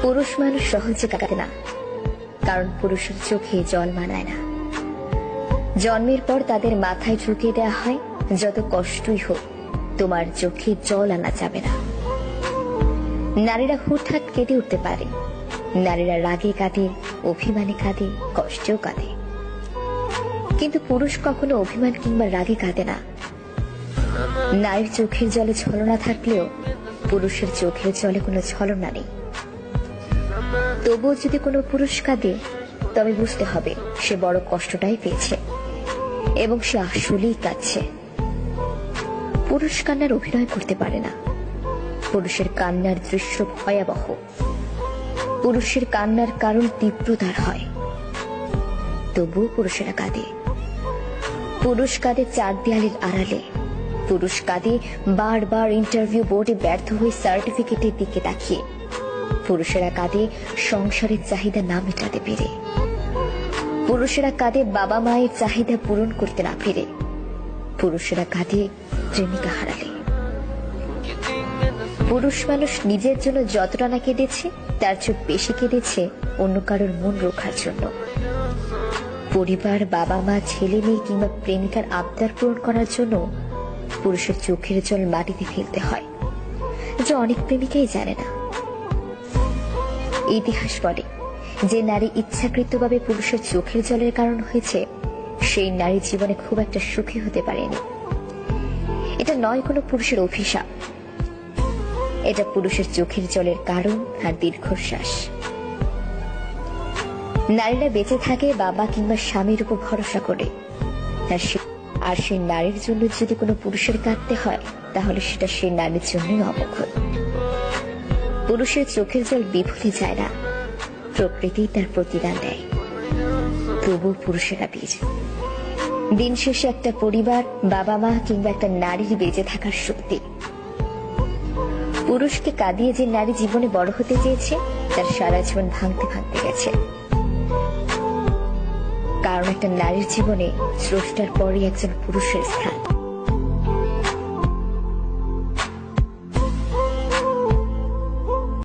পুরুষ মানুষ সহজে কাঁদে না, কারণ পুরুষের চোখে জল মানায় না। জন্মের পর তাদের মাথায় ঢুকিয়ে দেওয়া হয়, যত কষ্টই হোক তোমার চোখে জল আনা যাবে না। নারীরা হুটহাট কেঁদে উঠতে পারে, নারীরা রাগে কাঁদে, অভিমানে কাঁদে, কষ্টেও কাঁদে, কিন্তু পুরুষ কখনো অভিমান কিংবা রাগে কাঁদে না। নারীর চোখের জলে ছলনা থাকলেও পুরুষের চোখের জলে কোনো ছলনা নেই। তবুও যদি কোনো পুরুষ কাঁদে, তবে বুঝতে হবে সে বড় কষ্টটাই পেয়েছে এবং সে আসলেই কাঁদছে। পুরুষ কান্নার অভিনয় করতে পারে না। পুরুষের কান্নার দৃশ্য ভয়াবহ। পুরুষের কান্নার কারণ তীব্রতার হয়, তবুও পুরুষেরা কাঁদে। পুরুষ কাঁদে চার দেয়ালের আড়ালে। পুরুষ কাঁদে বারবার ইন্টারভিউ বোর্ডে ব্যর্থ হয়ে সার্টিফিকেটের দিকে তাকিয়ে। পুরুষেরা কাঁদে সংসারের চাহিদা না মেটাতে পেরে। পুরুষেরা কাঁদে বাবা মায়ের চাহিদা পূরণ করতে না পেরে। পুরুষেরা কাঁদে প্রেমিকা হারালে। পুরুষ মানুষ নিজের জন্য যতটা না কেঁদেছে, তার চেয়ে বেশি কেঁদেছে অন্য কারোর মন রক্ষার জন্য। পরিবার, বাবা মা, ছেলে মেয়ে কিংবা প্রেমিকার আবদার পূরণ করার জন্য পুরুষের চোখের জল মাটিতে ফেলতে হয়, যা অনেক প্রেমিকাই জানে না। ইতিহাস বলে, যে নারী ইচ্ছাকৃতভাবে পুরুষের চোখের জলের কারণ হয়েছে, সেই নারী জীবনে খুব একটা সুখী হতে পারেনি। এটা নয় কোনো পুরুষের অভিশাপ, এটা পুরুষের চোখের জলের কারণ আর দীর্ঘশ্বাস। নারীরা বেঁচে থাকে বাবা কিংবা স্বামীর উপর ভরসা করে, আর সেই নারীর জন্য যদি কোনো পুরুষের কাঁদতে হয়, তাহলে সেটা সেই নারীর জন্যই অবক্ষয়। পুরুষের চোখের জল বিফলে যায় না, প্রকৃতি তার প্রতিদান দেয়। তবুও পুরুষেরা বীর। দিন শেষে একটা পরিবার, বাবা মা কিংবা একটা নারীর বেঁচে থাকার শক্তি। পুরুষকে কাঁদিয়ে যে নারী জীবনে বড় হতে চেয়েছে, তার সারা জীবন ভাঙতে ভাঙতে গেছে। কারণ একটা নারীর জীবনে স্রষ্টার পরই একজন পুরুষের স্থান।